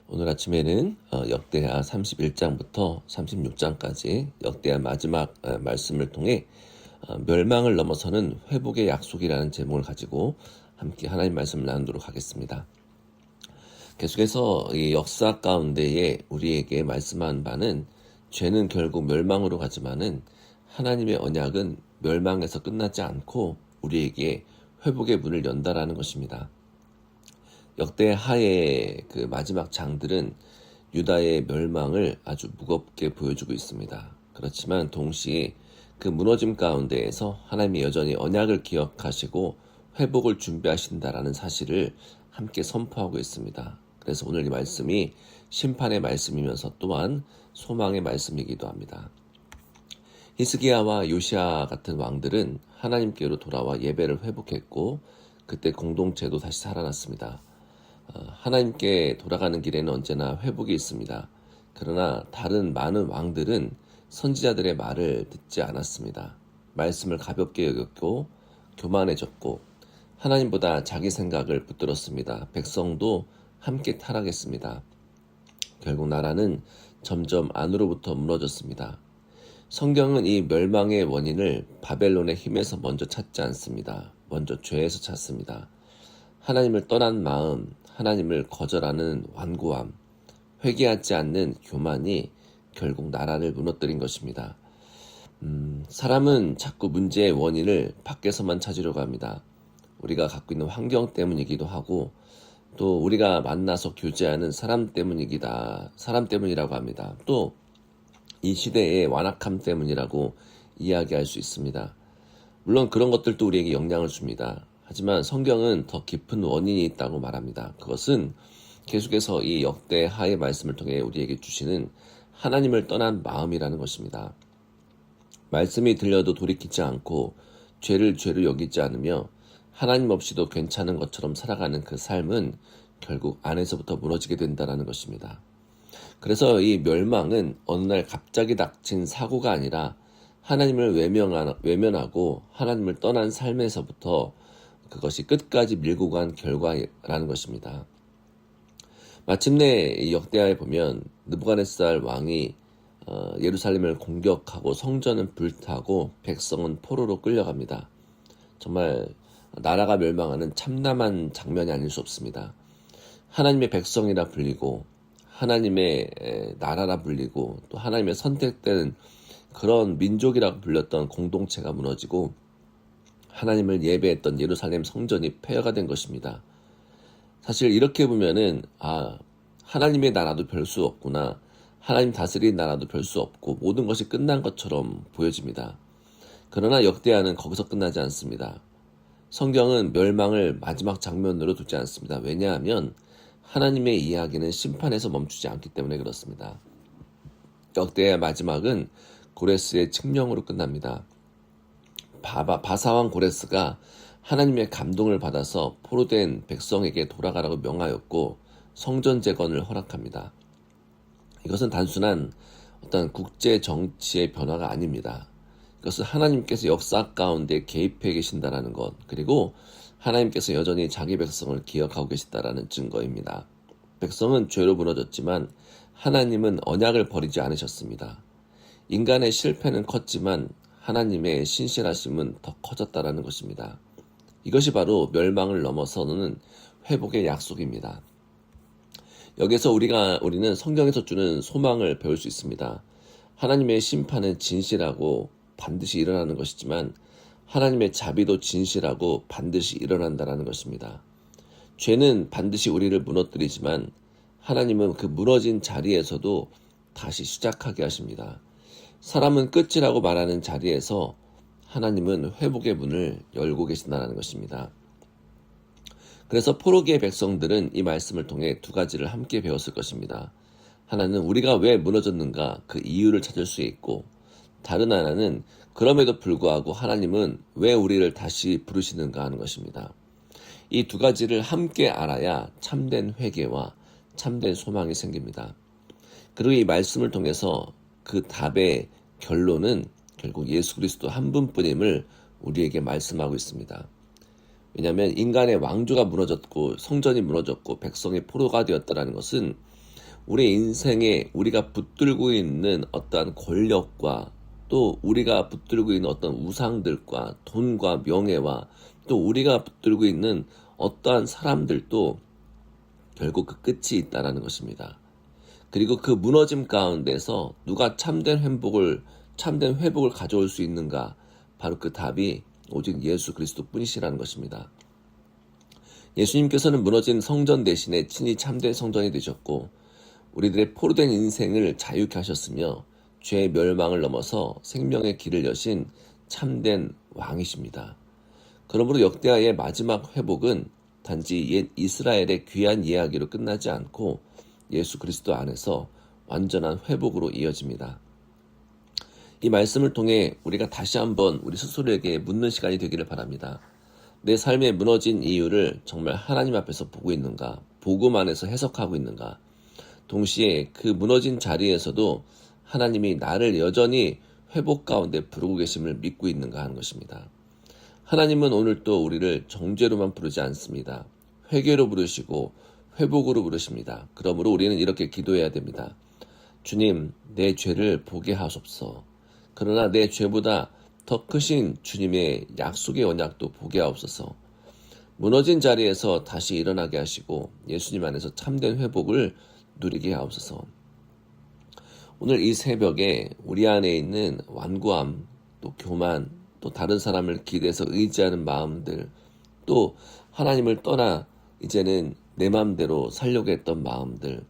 오늘 아침에는 역대하 31장부터 36장까지 역대하 마지막 말씀을 통해 멸망을 넘어서는 회복의 약속이라는 제목을 가지고 함께 하나님 말씀을 나누도록 하겠습니다. 계속해서 이 역사 가운데에 우리에게 말씀한 바는 죄는 결국 멸망으로 가지만은 하나님의 언약은 멸망에서 끝나지 않고 우리에게 회복의 문을 연다라는 것입니다. 역대하의 그 마지막 장들은 유다의 멸망을 아주 무겁게 보여주고 있습니다. 그렇지만 동시에 그 무너짐 가운데에서 하나님이 여전히 언약을 기억하시고 회복을 준비하신다라는 사실을 함께 선포하고 있습니다. 그래서 오늘 이 말씀이 심판의 말씀이면서 또한 소망의 말씀이기도 합니다. 히스기야와 요시야 같은 왕들은 하나님께로 돌아와 예배를 회복했고 그때 공동체도 다시 살아났습니다. 하나님께 돌아가는 길에는 언제나 회복이 있습니다. 그러나 다른 많은 왕들은 선지자들의 말을 듣지 않았습니다. 말씀을 가볍게 여겼고 교만해졌고 하나님보다 자기 생각을 붙들었습니다. 백성도 함께 타락했습니다. 결국 나라는 점점 안으로부터 무너졌습니다. 성경은 이 멸망의 원인을 바벨론의 힘에서 먼저 찾지 않습니다. 먼저 죄에서 찾습니다. 하나님을 떠난 마음, 하나님을 거절하는 완고함, 회개하지 않는 교만이 결국 나라를 무너뜨린 것입니다. 사람은 자꾸 문제의 원인을 밖에서만 찾으려고 합니다. 우리가 갖고 있는 환경 때문이기도 하고 또 우리가 만나서 교제하는 사람 때문이라고 합니다. 또 이 시대의 완악함 때문이라고 이야기할 수 있습니다. 물론 그런 것들도 우리에게 영향을 줍니다. 하지만 성경은 더 깊은 원인이 있다고 말합니다. 그것은 계속해서 이 역대하의 말씀을 통해 우리에게 주시는 하나님을 떠난 마음이라는 것입니다. 말씀이 들려도 돌이키지 않고 죄를 죄로 여기지 않으며 하나님 없이도 괜찮은 것처럼 살아가는 그 삶은 결국 안에서부터 무너지게 된다는 것입니다. 그래서 이 멸망은 어느 날 갑자기 닥친 사고가 아니라 하나님을 외면하고 하나님을 떠난 삶에서부터 그것이 끝까지 밀고 간 결과라는 것입니다. 마침내 이 역대하에 보면 느부갓네살 왕이 예루살렘을 공격하고 성전은 불타고 백성은 포로로 끌려갑니다. 정말 나라가 멸망하는 참담한 장면이 아닐 수 없습니다. 하나님의 백성이라 불리고 하나님의 나라라 불리고 또 하나님의 선택된 그런 민족이라고 불렸던 공동체가 무너지고 하나님을 예배했던 예루살렘 성전이 폐허가 된 것입니다. 사실 이렇게 보면은 하나님의 나라도 별 수 없구나. 하나님 다스리는 나라도 별 수 없고 모든 것이 끝난 것처럼 보여집니다. 그러나 역대하는 거기서 끝나지 않습니다. 성경은 멸망을 마지막 장면으로 두지 않습니다. 왜냐하면 하나님의 이야기는 심판에서 멈추지 않기 때문에 그렇습니다. 역대의 마지막은 고레스의 칙령으로 끝납니다. 바사왕 고레스가 하나님의 감동을 받아서 포로된 백성에게 돌아가라고 명하였고 성전 재건을 허락합니다. 이것은 단순한 어떤 국제 정치의 변화가 아닙니다. 이것은 하나님께서 역사 가운데 개입해 계신다라는 것, 그리고 하나님께서 여전히 자기 백성을 기억하고 계시다라는 증거입니다. 백성은 죄로 무너졌지만 하나님은 언약을 버리지 않으셨습니다. 인간의 실패는 컸지만 하나님의 신실하심은 더 커졌다라는 것입니다. 이것이 바로 멸망을 넘어서는 회복의 약속입니다. 여기서 우리는 성경에서 주는 소망을 배울 수 있습니다. 하나님의 심판은 진실하고 반드시 일어나는 것이지만 하나님의 자비도 진실하고 반드시 일어난다는 것입니다. 죄는 반드시 우리를 무너뜨리지만 하나님은 그 무너진 자리에서도 다시 시작하게 하십니다. 사람은 끝이라고 말하는 자리에서 하나님은 회복의 문을 열고 계신다는 것입니다. 그래서 포로기의 백성들은 이 말씀을 통해 두 가지를 함께 배웠을 것입니다. 하나는 우리가 왜 무너졌는가 그 이유를 찾을 수 있고 다른 하나는 그럼에도 불구하고 하나님은 왜 우리를 다시 부르시는가 하는 것입니다. 이 두 가지를 함께 알아야 참된 회개와 참된 소망이 생깁니다. 그리고 이 말씀을 통해서 그 답의 결론은 결국 예수 그리스도 한 분뿐임을 우리에게 말씀하고 있습니다. 왜냐하면 인간의 왕조가 무너졌고 성전이 무너졌고 백성이 포로가 되었다는 것은 우리 인생에 우리가 붙들고 있는 어떠한 권력과 또 우리가 붙들고 있는 어떤 우상들과 돈과 명예와 또 우리가 붙들고 있는 어떠한 사람들도 결국 그 끝이 있다라는 것입니다. 그리고 그 무너짐 가운데서 누가 참된 회복을 가져올 수 있는가? 바로 그 답이 오직 예수 그리스도 뿐이시라는 것입니다. 예수님께서는 무너진 성전 대신에 친히 참된 성전이 되셨고 우리들의 포로된 인생을 자유케 하셨으며 죄의 멸망을 넘어서 생명의 길을 여신 참된 왕이십니다. 그러므로 역대하의 마지막 회복은 단지 옛 이스라엘의 귀한 이야기로 끝나지 않고 예수 그리스도 안에서 완전한 회복으로 이어집니다. 이 말씀을 통해 우리가 다시 한번 우리 스스로에게 묻는 시간이 되기를 바랍니다. 내 삶의 무너진 이유를 정말 하나님 앞에서 보고 있는가? 복음 안에서 해석하고 있는가? 동시에 그 무너진 자리에서도 하나님이 나를 여전히 회복 가운데 부르고 계심을 믿고 있는가 하는 것입니다. 하나님은 오늘도 우리를 정죄로만 부르지 않습니다. 회개로 부르시고 회복으로 부르십니다. 그러므로 우리는 이렇게 기도해야 됩니다. 주님, 내 죄를 보게 하옵소서. 그러나 내 죄보다 더 크신 주님의 약속의 언약도 보게 하옵소서. 무너진 자리에서 다시 일어나게 하시고 예수님 안에서 참된 회복을 누리게 하옵소서. 오늘 이 새벽에 우리 안에 있는 완고함, 또 교만, 또 다른 사람을 기대서 의지하는 마음들, 또 하나님을 떠나 이제는 내 마음대로 살려고 했던 마음들,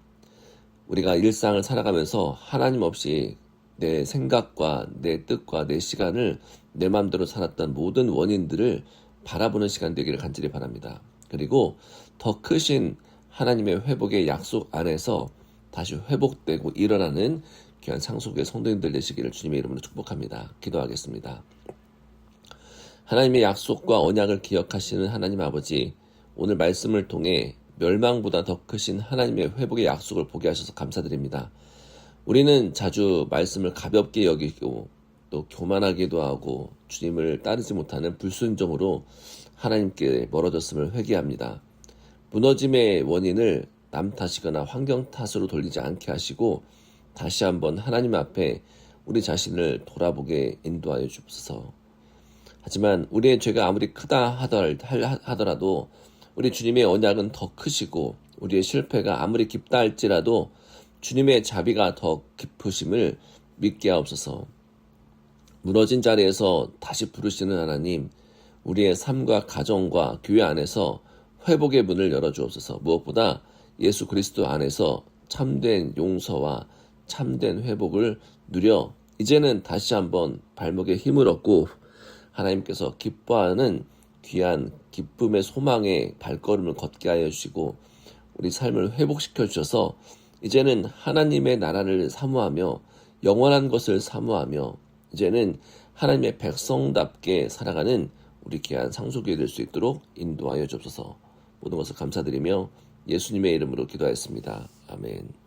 우리가 일상을 살아가면서 하나님 없이 내 생각과 내 뜻과 내 시간을 내 마음대로 살았던 모든 원인들을 바라보는 시간 되기를 간절히 바랍니다. 그리고 더 크신 하나님의 회복의 약속 안에서 다시 회복되고 일어나는 귀한 상속의 성도님들 되시기를 주님의 이름으로 축복합니다. 기도하겠습니다. 하나님의 약속과 언약을 기억하시는 하나님 아버지, 오늘 말씀을 통해 멸망보다 더 크신 하나님의 회복의 약속을 보게 하셔서 감사드립니다. 우리는 자주 말씀을 가볍게 여기고 또 교만하기도 하고 주님을 따르지 못하는 불순종으로 하나님께 멀어졌음을 회개합니다. 무너짐의 원인을 남 탓이거나 환경 탓으로 돌리지 않게 하시고 다시 한번 하나님 앞에 우리 자신을 돌아보게 인도하여 주옵소서. 하지만 우리의 죄가 아무리 크다 하더라도 우리 주님의 언약은 더 크시고 우리의 실패가 아무리 깊다 할지라도 주님의 자비가 더 깊으심을 믿게 하옵소서. 무너진 자리에서 다시 부르시는 하나님, 우리의 삶과 가정과 교회 안에서 회복의 문을 열어주옵소서. 무엇보다 예수 그리스도 안에서 참된 용서와 참된 회복을 누려 이제는 다시 한번 발목에 힘을 얻고 하나님께서 기뻐하는 귀한 기쁨의 소망의 발걸음을 걷게 하여 주시고 우리 삶을 회복시켜 주셔서 이제는 하나님의 나라를 사모하며 영원한 것을 사모하며 이제는 하나님의 백성답게 살아가는 우리 귀한 상속이 될 수 있도록 인도하여 주옵소서. 모든 것을 감사드리며 예수님의 이름으로 기도하였습니다. 아멘.